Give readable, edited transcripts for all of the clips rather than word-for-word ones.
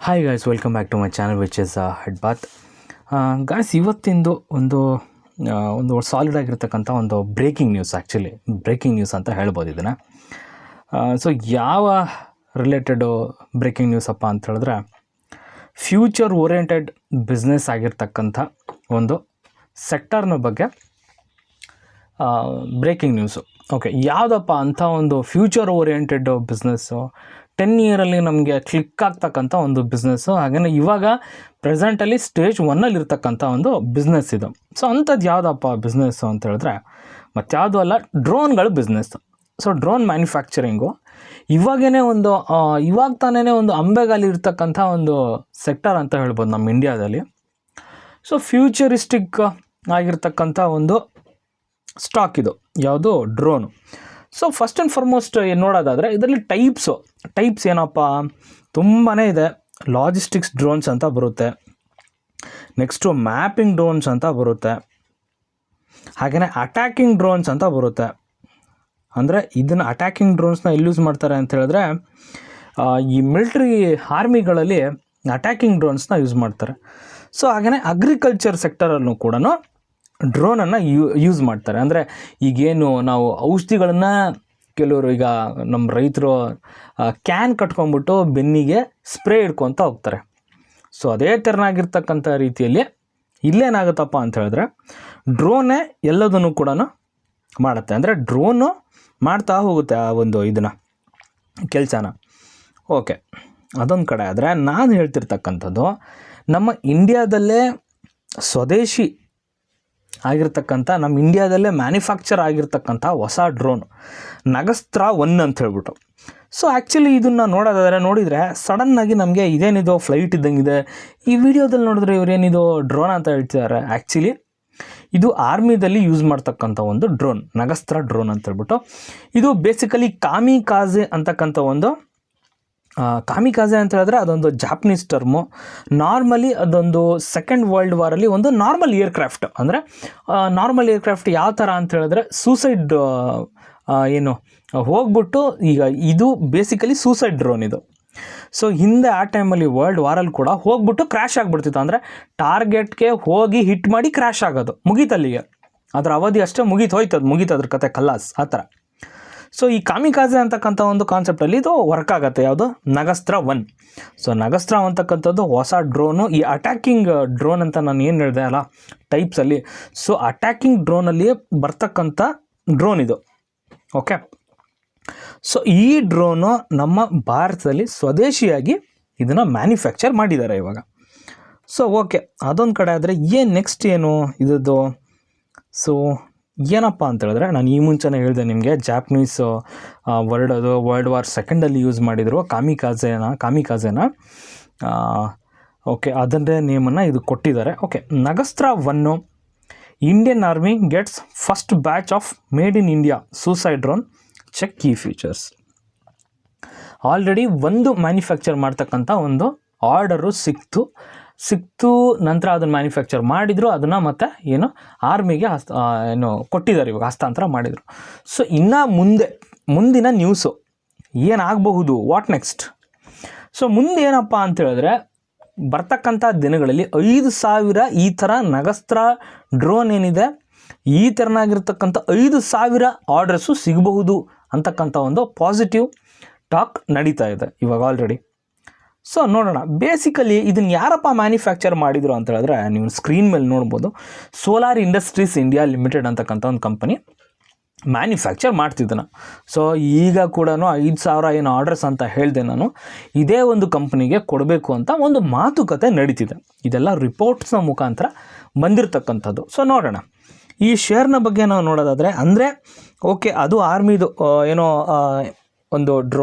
Hi guys, welcome back to my channel which is head bath. Guys, ಇವತ್ತಿಂದು ಒಂದು solid ಆಗಿರ್ತಕ್ಕಂಥ ಒಂದು breaking news ಅಂತ ಹೇಳ್ಬೋದು ಇದನ್ನು. ಸೊ ಯಾವ ರಿಲೇಟೆಡು ಬ್ರೇಕಿಂಗ್ ನ್ಯೂಸ್ ಅಪ್ಪ ಅಂತ ಹೇಳಿದ್ರೆ, ಫ್ಯೂಚರ್ ಓರಿಯೆಂಟೆಡ್ ಬಿಸ್ನೆಸ್ ಆಗಿರ್ತಕ್ಕಂಥ ಒಂದು ಸೆಕ್ಟರ್ನ ಬಗ್ಗೆ ಬ್ರೇಕಿಂಗ್ ನ್ಯೂಸು. ಓಕೆ, ಯಾವುದಪ್ಪ ಅಂಥ ಒಂದು ಫ್ಯೂಚರ್ ಓರಿಯೆಂಟೆಡ್ ಬಿಸ್ನೆಸ್ಸು, 10 ಇಯರಲ್ಲಿ ನಮಗೆ ಕ್ಲಿಕ್ ಆಗ್ತಕ್ಕಂಥ ಒಂದು ಬಿಸ್ನೆಸ್ಸು, ಹಾಗೆಯೇ ಇವಾಗ ಪ್ರೆಸೆಂಟಲ್ಲಿ ಸ್ಟೇಜ್ 1 ಇರ್ತಕ್ಕಂಥ ಒಂದು ಬಿಸ್ನೆಸ್ ಇದು. ಸೊ ಅಂಥದ್ದು ಯಾವುದಪ್ಪ ಬಿಸ್ನೆಸ್ಸು ಅಂತ ಹೇಳಿದ್ರೆ ಮತ್ಯಾವುದೂ ಅಲ್ಲ, ಡ್ರೋನ್ಗಳ ಬಿಸ್ನೆಸ್ಸು. ಸೊ ಡ್ರೋನ್ ಮ್ಯಾನುಫ್ಯಾಕ್ಚರಿಂಗು ಇವಾಗ ತಾನೇ ಒಂದು ಅಂಬೆಗಾಲಿ ಇರ್ತಕ್ಕಂಥ ಒಂದು ಸೆಕ್ಟರ್ ಅಂತ ಹೇಳ್ಬೋದು ನಮ್ಮ ಇಂಡಿಯಾದಲ್ಲಿ. ಸೊ ಫ್ಯೂಚರಿಸ್ಟಿಕ್ ಆಗಿರ್ತಕ್ಕಂಥ ಒಂದು ಸ್ಟಾಕ್ ಇದು, ಯಾವುದು drone. So first and foremost ನೋಡೋದಾದರೆ ಇದರಲ್ಲಿ ಟೈಪ್ಸ್ ಏನಪ್ಪ ತುಂಬಾ ಇದೆ. ಲಾಜಿಸ್ಟಿಕ್ಸ್ ಡ್ರೋನ್ಸ್ ಅಂತ ಬರುತ್ತೆ, ನೆಕ್ಸ್ಟು ಮ್ಯಾಪಿಂಗ್ ಡ್ರೋನ್ಸ್ ಅಂತ ಬರುತ್ತೆ, ಹಾಗೆಯೇ ಅಟ್ಯಾಕಿಂಗ್ ಡ್ರೋನ್ಸ್ ಅಂತ ಬರುತ್ತೆ. ಅಂದರೆ ಇದನ್ನು ಅಟ್ಯಾಕಿಂಗ್ ಡ್ರೋನ್ಸ್ನ ಎಲ್ಲಿ ಯೂಸ್ ಮಾಡ್ತಾರೆ ಅಂತ ಹೇಳಿದ್ರೆ, ಈ ಮಿಲ್ಟ್ರಿ ಆರ್ಮಿಗಳಲ್ಲಿ ಅಟ್ಯಾಕಿಂಗ್ ಡ್ರೋನ್ಸ್ನ ಯೂಸ್ ಮಾಡ್ತಾರೆ. ಸೊ ಹಾಗೆಯೇ ಅಗ್ರಿಕಲ್ಚರ್ ಸೆಕ್ಟರಲ್ಲೂ ಕೂಡ ಡ್ರೋನನ್ನು ಯೂಸ್ ಮಾಡ್ತಾರೆ. ಅಂದರೆ ಈಗೇನು ನಾವು ಔಷಧಿಗಳನ್ನು ಕೆಲವರು, ಈಗ ನಮ್ಮ ರೈತರು ಕ್ಯಾನ್ ಕಟ್ಕೊಂಡ್ಬಿಟ್ಟು ಬೆನ್ನಿಗೆ ಸ್ಪ್ರೇ ಹಿಡ್ಕೊತ ಹೋಗ್ತಾರೆ. ಸೊ ಅದೇ ಥರನಾಗಿರ್ತಕ್ಕಂಥ ರೀತಿಯಲ್ಲಿ ಇಲ್ಲೇನಾಗುತ್ತಪ್ಪ ಅಂತ ಹೇಳಿದ್ರೆ, ಡ್ರೋನೇ ಎಲ್ಲದನ್ನು ಕೂಡ ಮಾಡುತ್ತೆ. ಅಂದರೆ ಡ್ರೋನು ಮಾಡ್ತಾ ಹೋಗುತ್ತೆ ಆ ಒಂದು ಇದನ್ನು ಕೆಲಸನ. ಓಕೆ, ಅದೊಂದು ಕಡೆ ಆದರೆ, ನಾನು ಹೇಳ್ತಿರ್ತಕ್ಕಂಥದ್ದು ನಮ್ಮ ಇಂಡಿಯಾದಲ್ಲೇ ಸ್ವದೇಶಿ ಆಗಿರ್ತಕ್ಕಂಥ, ನಮ್ಮ ಇಂಡಿಯಾದಲ್ಲೇ ಮ್ಯಾನುಫ್ಯಾಕ್ಚರ್ ಆಗಿರ್ತಕ್ಕಂಥ ಹೊಸ ಡ್ರೋನ್ ನಗಸ್ತ್ರ 1 ಅಂತ ಹೇಳ್ಬಿಟ್ಟು. ಸೊ ಆ್ಯಕ್ಚುಲಿ ಇದನ್ನು ನೋಡಿದರೆ ಸಡನ್ನಾಗಿ ನಮಗೆ ಇದೇನಿದು ಫ್ಲೈಟ್ ಇದ್ದಂಗಿದೆ. ಈ ವಿಡಿಯೋದಲ್ಲಿ ನೋಡಿದ್ರೆ ಇವರೇನಿದು ಡ್ರೋನ್ ಅಂತ ಹೇಳ್ತಿದ್ದಾರೆ. ಆ್ಯಕ್ಚುಲಿ ಇದು ಆರ್ಮಿದಲ್ಲಿ ಯೂಸ್ ಮಾಡ್ತಕ್ಕಂಥ ಒಂದು ಡ್ರೋನ್, ನಗಸ್ತ್ರ ಡ್ರೋನ್ ಅಂತ ಹೇಳ್ಬಿಟ್ಟು. ಇದು ಬೇಸಿಕಲಿ ಕಾಮಿಕಾಜೆ ಅಂತಕ್ಕಂಥ ಒಂದು ಕಾಮಿಕಾಜೆ ಅಂತ ಹೇಳಿದ್ರೆ ಅದೊಂದು ಜಾಪನೀಸ್ ಟರ್ಮು. ನಾರ್ಮಲಿ ಅದೊಂದು ಸೆಕೆಂಡ್ ವರ್ಲ್ಡ್ ವಾರಲ್ಲಿ ಒಂದು ನಾರ್ಮಲ್ ಏರ್ಕ್ರಾಫ್ಟ್. ಅಂದರೆ ನಾರ್ಮಲ್ ಏರ್ಕ್ರಾಫ್ಟ್ ಯಾವ ಥರ ಅಂತ ಹೇಳಿದ್ರೆ, ಸೂಸೈಡ್ ಹೋಗ್ಬಿಟ್ಟು, ಈಗ ಇದು ಬೇಸಿಕಲಿ ಸೂಸೈಡ್ ಡ್ರೋನ್ ಇದು. ಸೊ ಹಿಂದೆ ಆ ಟೈಮಲ್ಲಿ ವರ್ಲ್ಡ್ ವಾರಲ್ಲಿ ಕೂಡ ಹೋಗ್ಬಿಟ್ಟು ಕ್ರ್ಯಾಶ್ ಆಗಿಬಿಡ್ತಿತ್ತು. ಅಂದರೆ ಟಾರ್ಗೆಟ್ಗೆ ಹೋಗಿ ಹಿಟ್ ಮಾಡಿ ಕ್ರ್ಯಾಶ್ ಆಗೋದು, ಮುಗೀತಲ್ಲಿಗೆ, ಅದರ ಅವಧಿ ಅಷ್ಟೇ ಮುಗೀತದ್ರ ಕತೆ ಕಲ್ಲಾಸ್ ಆ ಥರ. ಸೊ ಈ ಕಾಮಿಕಾಜೆ ಅಂತಕ್ಕಂಥ ಒಂದು ಕಾನ್ಸೆಪ್ಟಲ್ಲಿ ಇದು ವರ್ಕ್ ಆಗುತ್ತೆ. ಯಾವುದು? ನಗಸ್ತ್ರ 1. ಸೊ ನಗಸ್ತ್ರ ಅಂತಕ್ಕಂಥದ್ದು ಹೊಸ ಡ್ರೋನು. ಈ ಅಟ್ಯಾಕಿಂಗ್ ಡ್ರೋನ್ ಅಂತ ನಾನು ಏನು ಹೇಳಿದೆ ಅಲ್ಲ ಟೈಪ್ಸಲ್ಲಿ, ಸೊ ಅಟ್ಯಾಕಿಂಗ್ ಡ್ರೋನಲ್ಲಿ ಬರ್ತಕ್ಕಂಥ ಡ್ರೋನ್ ಇದು. ಓಕೆ, ಸೊ ಈ ಡ್ರೋನು ನಮ್ಮ ಭಾರತದಲ್ಲಿ ಸ್ವದೇಶಿಯಾಗಿ ಇದನ್ನು ಮ್ಯಾನುಫ್ಯಾಕ್ಚರ್ ಮಾಡಿದ್ದಾರೆ ಇವಾಗ. ಸೊ ಓಕೆ, ಅದೊಂದು ಕಡೆ ಆದರೆ ನೆಕ್ಸ್ಟ್ ಏನು ಇದದ್ದು? ಸೊ ಏನಪ್ಪ ಅಂತ ಹೇಳಿದ್ರೆ, ನಾನು ಈ ಮುಂಚೆನೇ ಹೇಳಿದೆ ನಿಮಗೆ, ಜಾಪನೀಸ್ ವರ್ಲ್ಡ್ ವಾರ್ 2 ಯೂಸ್ ಮಾಡಿದರು ಕಾಮಿಕಾಜೆನ. ಓಕೆ, ಅದನ್ನೇ ನೇಮನ್ನು ಇದು ಕೊಟ್ಟಿದ್ದಾರೆ. Okay, Nagastra 1 Indian army gets first batch of made in India suicide drone, check key features. Already ಒಂದು ಮ್ಯಾನುಫ್ಯಾಕ್ಚರ್ ಮಾಡ್ತಕ್ಕಂಥ ಒಂದು ಆರ್ಡರು ಸಿಕ್ತು. ನಂತರ ಅದನ್ನು ಮ್ಯಾನುಫ್ಯಾಕ್ಚರ್ ಮಾಡಿದರು, ಅದನ್ನು ಮತ್ತೆ ಆರ್ಮಿಗೆ ಕೊಟ್ಟಿದ್ದಾರೆ, ಇವಾಗ ಹಸ್ತಾಂತರ ಮಾಡಿದರು. ಸೊ ಇನ್ನು ಮುಂದಿನ ನ್ಯೂಸು ಏನಾಗಬಹುದು, ವಾಟ್ ನೆಕ್ಸ್ಟ್? ಸೊ ಮುಂದೆ ಏನಪ್ಪ ಅಂತ ಹೇಳಿದ್ರೆ, ಬರ್ತಕ್ಕಂಥ ದಿನಗಳಲ್ಲಿ 5,000 ಈ ಥರ ನಗಸ್ತ್ರ ಡ್ರೋನ್ ಏನಿದೆ, ಈ ಥರನಾಗಿರ್ತಕ್ಕಂಥ 5,000 ಆರ್ಡರ್ಸು ಸಿಗಬಹುದು ಅಂತಕ್ಕಂಥ ಒಂದು ಪಾಸಿಟಿವ್ ಟಾಕ್ ನಡೀತಾ ಇದೆ ಇವಾಗ ಆಲ್ರೆಡಿ. ಸೊ ನೋಡೋಣ, ಬೇಸಿಕಲಿ ಇದನ್ನು ಯಾರಪ್ಪ ಮ್ಯಾನುಫ್ಯಾಕ್ಚರ್ ಮಾಡಿದರು ಅಂತ ಹೇಳಿದ್ರೆ, ನೀವು ಸ್ಕ್ರೀನ್ ಮೇಲೆ ನೋಡ್ಬೋದು, ಸೋಲಾರ್ ಇಂಡಸ್ಟ್ರೀಸ್ ಇಂಡಿಯಾ ಲಿಮಿಟೆಡ್ ಅಂತಕ್ಕಂಥ ಒಂದು ಕಂಪನಿ ಮ್ಯಾನುಫ್ಯಾಕ್ಚರ್ ಮಾಡ್ತಿದ್ದಾನೆ. ಸೊ ಈಗ ಕೂಡ 5,000 ಏನು ಆರ್ಡರ್ಸ್ ಅಂತ ಹೇಳಿದೆ ನಾನು, ಇದೇ ಒಂದು ಕಂಪ್ನಿಗೆ ಕೊಡಬೇಕು ಅಂತ ಒಂದು ಮಾತುಕತೆ ನಡೀತಿದೆ. ಇದೆಲ್ಲ ರಿಪೋರ್ಟ್ಸ್ನ ಮುಖಾಂತರ ಬಂದಿರತಕ್ಕಂಥದ್ದು. ಸೊ ನೋಡೋಣ, ಈ ಶೇರ್ನ ಬಗ್ಗೆ ನಾವು ನೋಡೋದಾದರೆ, ಅಂದರೆ ಓಕೆ, ಅದು ಆರ್ಮಿದು ಒಂದು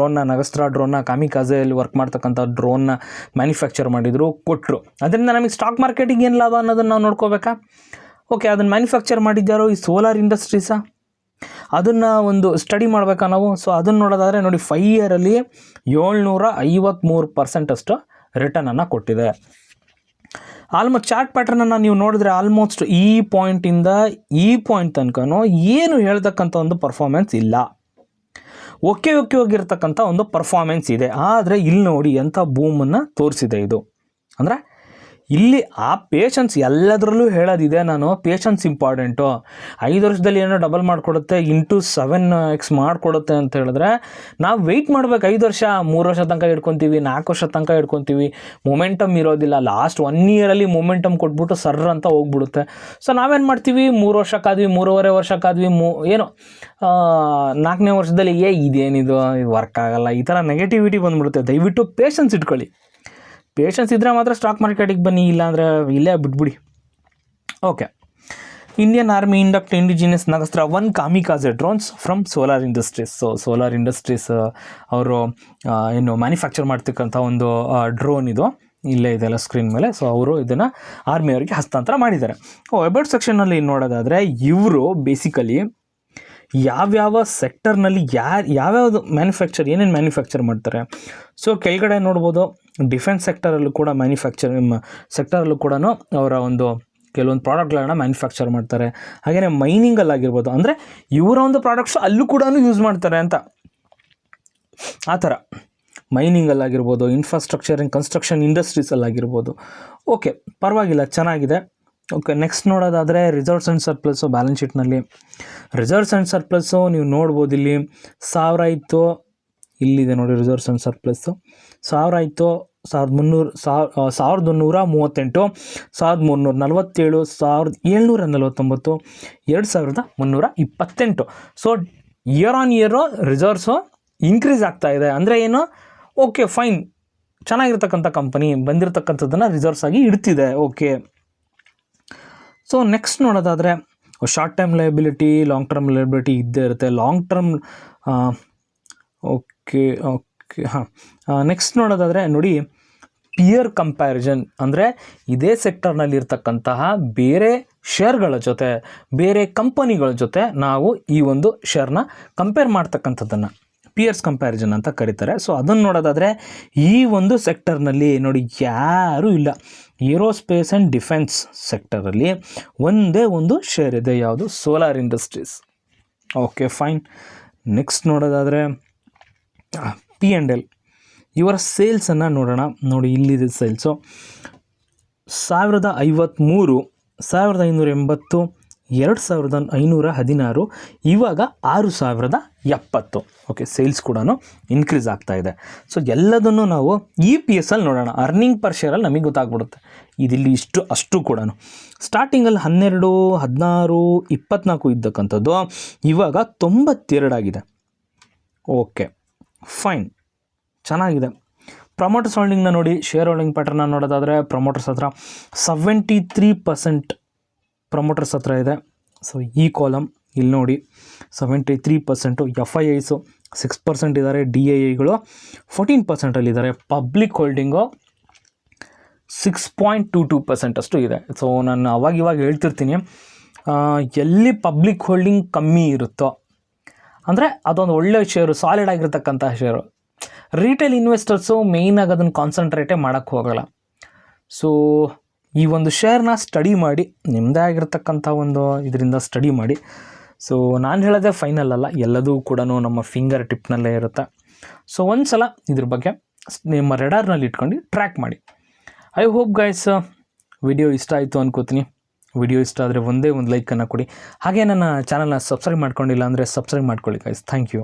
ನಗಸ್ತ್ರ ಡ್ರೋನ್ನ ಕಾಮಿಕಾಜೆಯಲ್ಲಿ ವರ್ಕ್ ಮಾಡ್ತಕ್ಕಂಥ ಡ್ರೋನ್ನ ಮ್ಯಾನುಫ್ಯಾಕ್ಚರ್ ಮಾಡಿದರು, ಕೊಟ್ಟರು. ಅದರಿಂದ ನಮಗೆ ಸ್ಟಾಕ್ ಮಾರ್ಕೆಟಿಗೆ ಏನು ಲಾಭ ಅನ್ನೋದನ್ನು ನಾವು ನೋಡ್ಕೋಬೇಕಾ? ಓಕೆ, ಅದನ್ನು ಮ್ಯಾನುಫ್ಯಾಕ್ಚರ್ ಮಾಡಿದ್ದಾರೋ ಈ ಸೋಲಾರ್ ಇಂಡಸ್ಟ್ರೀಸಾ, ಅದನ್ನು ಒಂದು ಸ್ಟಡಿ ಮಾಡಬೇಕಾ ನಾವು? ಸೊ ಅದನ್ನು ನೋಡೋದಾದರೆ ನೋಡಿ, 5 ಇಯರಲ್ಲಿ 753% ಅಷ್ಟು ರಿಟರ್ನನ್ನು ಕೊಟ್ಟಿದೆ. ಆಲ್ಮೋಸ್ಟ್ ಚಾರ್ಟ್ ಪ್ಯಾಟರ್ನನ್ನು ನೀವು ನೋಡಿದ್ರೆ, ಆಲ್ಮೋಸ್ಟ್ ಈ ಪಾಯಿಂಟಿಂದ ಈ ಪಾಯಿಂಟ್ ತನಕ ಏನು ಹೇಳ್ತಕ್ಕಂಥ ಒಂದು ಪರ್ಫಾರ್ಮೆನ್ಸ್ ಇಲ್ಲ. ಓಕೆ ಹೋಗಿರ್ತಕ್ಕಂಥ ಒಂದು ಪರ್ಫಾರ್ಮೆನ್ಸ್ ಇದೆ. ಆದರೆ ಇಲ್ಲಿ ನೋಡಿ ಎಂಥ ಬೂಮನ್ನು ತೋರಿಸಿದೆ ಇದು. ಅಂದರೆ ಇಲ್ಲಿ ಆ ಪೇಷನ್ಸ್ ಎಲ್ಲದರಲ್ಲೂ ಹೇಳೋದಿದೆ ನಾನು, ಪೇಷನ್ಸ್ ಇಂಪಾರ್ಟೆಂಟು. 5 ವರ್ಷದಲ್ಲಿ ಏನೋ ಡಬಲ್ ಮಾಡಿಕೊಡುತ್ತೆ, ಇಂಟು 7x ಮಾಡಿಕೊಡುತ್ತೆ ಅಂತ ಹೇಳಿದ್ರೆ ನಾವು ವೆಯ್ಟ್ ಮಾಡಬೇಕು. 5 ವರ್ಷ 3 ವರ್ಷ ತನಕ ಇಟ್ಕೊತೀವಿ, 4 ವರ್ಷ ತನಕ ಇಟ್ಕೊತೀವಿ, ಮೊಮೆಂಟಮ್ ಇರೋದಿಲ್ಲ. ಲಾಸ್ಟ್ 1 ಇಯರಲ್ಲಿ ಮೊಮೆಂಟಮ್ ಕೊಟ್ಬಿಟ್ಟು ಸರ್ರ ಅಂತ ಹೋಗ್ಬಿಡುತ್ತೆ. ಸೊ ನಾವೇನು ಮಾಡ್ತೀವಿ, 3 ವರ್ಷಕ್ಕಾದ್ವಿ, 3.5 ವರ್ಷಕ್ಕಾದ್ವಿ, ಏನೋ 4ನೇ ವರ್ಷದಲ್ಲಿ ಇದೇನಿದು ಇದು ವರ್ಕ್ ಆಗಲ್ಲ, ಈ ಥರ ನೆಗೆಟಿವಿಟಿ ಬಂದುಬಿಡುತ್ತೆ. ದಯವಿಟ್ಟು ಪೇಷನ್ಸ್ ಇಟ್ಕೊಳ್ಳಿ. ಪೇಷನ್ಸ್ ಇದ್ದರೆ ಮಾತ್ರ ಸ್ಟಾಕ್ ಮಾರ್ಕೆಟಿಗೆ ಬನ್ನಿ, ಇಲ್ಲಾಂದರೆ ಇಲ್ಲೇ ಬಿಟ್ಬಿಡಿ. Okay. Indian army induct indigenous Nagastra 1 kamikaze drones from Solar Industries. So Solar Industries ಅವರು ಏನು ಮ್ಯಾನುಫ್ಯಾಕ್ಚರ್ ಮಾಡ್ತಕ್ಕಂಥ ಒಂದು ಡ್ರೋನ್ ಇದು ಇಲ್ಲೇ ಇದೆಲ್ಲ ಸ್ಕ್ರೀನ್ ಮೇಲೆ. ಸೊ ಅವರು ಇದನ್ನು ಆರ್ಮಿಯವರಿಗೆ ಹಸ್ತಾಂತರ ಮಾಡಿದ್ದಾರೆ. ಅಬೌಟ್ ಸೆಕ್ಷನಲ್ಲಿ ನೋಡೋದಾದರೆ ಇವರು ಬೇಸಿಕಲಿ ಯಾವ್ಯಾವ ಸೆಕ್ಟರ್ನಲ್ಲಿ ಯಾವ್ಯಾವುದು ಏನೇನು ಮ್ಯಾನುಫ್ಯಾಕ್ಚರ್ ಮಾಡ್ತಾರೆ. ಸೊ ಕೆಳಗಡೆ ನೋಡ್ಬೋದು ಡಿಫೆನ್ಸ್ ಸೆಕ್ಟರಲ್ಲೂ ಕೂಡ ಸೆಕ್ಟರಲ್ಲೂ ಕೂಡ ಅವರ ಒಂದು ಕೆಲವೊಂದು ಪ್ರಾಡಕ್ಟ್ಗಳನ್ನ ಮ್ಯಾನುಫ್ಯಾಕ್ಚರ್ ಮಾಡ್ತಾರೆ. ಹಾಗೆಯೇ ಮೈನಿಂಗಲ್ಲಾಗಿರ್ಬೋದು, ಅಂದರೆ ಇವರ ಒಂದು ಪ್ರಾಡಕ್ಟ್ಸ್ ಅಲ್ಲೂ ಕೂಡ ಯೂಸ್ ಮಾಡ್ತಾರೆ ಅಂತ ಆ ಥರ. ಮೈನಿಂಗಲ್ಲಾಗಿರ್ಬೋದು, ಇನ್ಫ್ರಾಸ್ಟ್ರಕ್ಚರ್ ಆ್ಯಂಡ್ ಕನ್ಸ್ಟ್ರಕ್ಷನ್ ಇಂಡಸ್ಟ್ರೀಸಲ್ಲಾಗಿರ್ಬೋದು. ಓಕೆ, ಪರವಾಗಿಲ್ಲ, ಚೆನ್ನಾಗಿದೆ. ಓಕೆ, ನೆಕ್ಸ್ಟ್ ನೋಡೋದಾದರೆ ರಿಸರ್ವ್ಸ್ ಆ್ಯಂಡ್ ಸರ್ಪ್ಲಸ್ಸು. ಬ್ಯಾಲೆನ್ಸ್ ಶೀಟ್ನಲ್ಲಿ ರಿಸರ್ವ್ಸ್ ಆ್ಯಂಡ್ ಸರ್ಪ್ಲಸ್ಸು ನೀವು ನೋಡ್ಬೋದು. ಇಲ್ಲಿ 1000 ಇತ್ತು, ಇಲ್ಲಿದೆ ನೋಡಿ ರಿಸರ್ವ್ಸ್ ಆ್ಯಂಡ್ ಸರ್ಪ್ಲಸ್ಸು. 1000 ಇತ್ತು, 1138, 1347, 1749, 2328. So here on year reserves increase ಆಗ್ತಾ ಇದೆ. ಅಂದರೆ ಏನು, ಓಕೆ ಫೈನ್, ಚೆನ್ನಾಗಿರ್ತಕ್ಕಂಥ ಕಂಪನಿ ಬಂದಿರತಕ್ಕಂಥದ್ದನ್ನು ರಿಸರ್ವ್ಸ್ ಆಗಿ ಇಡ್ತಿದೆ. ಓಕೆ. ಸೊ ನೆಕ್ಸ್ಟ್ ನೋಡೋದಾದರೆ short term liability, long term liability ಇದ್ದೇ ಇರುತ್ತೆ. ಲಾಂಗ್ ಟರ್ಮ್ ಓಕೆ ಹಾಂ. ನೆಕ್ಸ್ಟ್ ನೋಡೋದಾದರೆ ನೋಡಿ, ಪಿಯರ್ ಕಂಪ್ಯಾರಿಸನ್, ಅಂದರೆ ಇದೇ ಸೆಕ್ಟರ್ನಲ್ಲಿರ್ತಕ್ಕಂತಹ ಬೇರೆ ಶೇರ್ಗಳ ಜೊತೆ, ಬೇರೆ ಕಂಪನಿಗಳ ಜೊತೆ ನಾವು ಈ ಒಂದು ಶೇರ್ನ ಕಂಪೇರ್ ಮಾಡ್ತಕ್ಕಂಥದ್ದನ್ನು ಪಿಯರ್ಸ್ ಕಂಪ್ಯಾರಿಸನ್ ಅಂತ ಕರೀತಾರೆ. ಸೊ ಅದನ್ನು ನೋಡೋದಾದರೆ ಈ ಒಂದು ಸೆಕ್ಟರ್ನಲ್ಲಿ ನೋಡಿ ಯಾರೂ ಇಲ್ಲ. ಏರೋಸ್ಪೇಸ್ ಆ್ಯಂಡ್ ಡಿಫೆನ್ಸ್ ಸೆಕ್ಟರಲ್ಲಿ ಒಂದೇ ಒಂದು ಶೇರ್ ಇದೆ, ಯಾವುದು, solar industries. Okay fine. Next ನೋಡೋದಾದರೆ P&L, ಇವರ ಸೇಲ್ಸನ್ನು ನೋಡೋಣ. ನೋಡಿ ಇಲ್ಲಿದೆ ಸೇಲ್ಸು 1053, 1580, 2516, ಇವಾಗ 6070. ಓಕೆ, ಸೇಲ್ಸ್ ಕೂಡ ಇನ್ಕ್ರೀಸ್ ಆಗ್ತಾ ಇದೆ. ಸೊ ಎಲ್ಲದನ್ನು ನಾವು EPS ಅಲ್ಲಿ ನೋಡೋಣ. ಅರ್ನಿಂಗ್ ಪರ್ ಶೇರಲ್ಲಿ ನಮಗೆ ಗೊತ್ತಾಗ್ಬಿಡುತ್ತೆ ಇದಿಲ್ಲಿ ಅಷ್ಟು ಕೂಡ. ಸ್ಟಾರ್ಟಿಂಗಲ್ಲಿ 12, 16, 24 ಇದ್ದಕ್ಕಂಥದ್ದು ಇವಾಗ 92 ಆಗಿದೆ. ಓಕೆ ಫೈನ್, ಚೆನ್ನಾಗಿದೆ. ಪ್ರಮೋಟರ್ಸ್ ಹೋಲ್ಡಿಂಗ್ನ ನೋಡಿ, ಶೇರ್ ಹೋಲ್ಡಿಂಗ್ ಪ್ಯಾಟರ್ನ ನೋಡೋದಾದರೆ ಪ್ರಮೋಟರ್ಸ್ ಹತ್ರ 73% ಪ್ರಮೋಟರ್ಸ್ ಹತ್ರ ಇದೆ. ಸೊ ಈ ಕಾಲಮ್ ಇಲ್ಲಿ ನೋಡಿ 73%. FIIಸು 6% ಇದ್ದಾರೆ, DIIಗಳು 14%ಇದ್ದಾರೆ. ಪಬ್ಲಿಕ್ ಹೋಲ್ಡಿಂಗು 6.22% ಅಷ್ಟು ಇದೆ. ಸೊ ನಾನು ಅವಾಗ ಹೇಳ್ತಿರ್ತೀನಿ, ಎಲ್ಲಿ ಪಬ್ಲಿಕ್ ಹೋಲ್ಡಿಂಗ್ ಕಮ್ಮಿ ಇರುತ್ತೋ ಅಂದರೆ ಅದೊಂದು ಒಳ್ಳೆಯ ಶೇರು, ಸಾಲಿಡ್ ಆಗಿರ್ತಕ್ಕಂಥ ಶೇರು. ರಿಟೇಲ್ ಇನ್ವೆಸ್ಟರ್ಸು ಮೇಯ್ನಾಗಿ ಅದನ್ನು ಕಾನ್ಸಂಟ್ರೇಟೇ ಮಾಡೋಕ್ಕೆ ಹೋಗಲ್ಲ. ಸೊ ಈ ಒಂದು ಶೇರ್ನ ಸ್ಟಡಿ ಮಾಡಿ, ನಿಮ್ಮದೇ ಆಗಿರ್ತಕ್ಕಂಥ ಒಂದು ಇದರಿಂದ ಸ್ಟಡಿ ಮಾಡಿ. ಸೊ ನಾನು ಹೇಳೋದೇ ಫೈನಲ್ ಅಲ್ಲ, ಎಲ್ಲದೂ ಕೂಡ ನಮ್ಮ ಫಿಂಗರ್ ಟಿಪ್ನಲ್ಲೇ ಇರುತ್ತೆ. ಸೊ ಒಂದು ಸಲ ಇದ್ರ ಬಗ್ಗೆ ನಿಮ್ಮ ರೆಡಾರ್ನಲ್ಲಿ ಇಟ್ಕೊಂಡು ಟ್ರ್ಯಾಕ್ ಮಾಡಿ. ಐ ಹೋಪ್ ಗೈಸ್ ವಿಡಿಯೋ ಇಷ್ಟ ಆಯಿತು ಅನ್ಕೋತೀನಿ. ವಿಡಿಯೋ ಇಷ್ಟ ಆದರೆ ಒಂದೇ ಒಂದು ಲೈಕನ್ನು ಕೊಡಿ. ಹಾಗೆ ನನ್ನ ಚಾನಲ್ನ ಸಬ್ಸ್ಕ್ರೈಬ್ ಮಾಡ್ಕೊಂಡಿಲ್ಲ ಅಂದರೆ ಸಬ್ಸ್ಕ್ರೈಬ್ ಮಾಡ್ಕೊಳ್ಳಿ ಗೈಸ್. Thank you.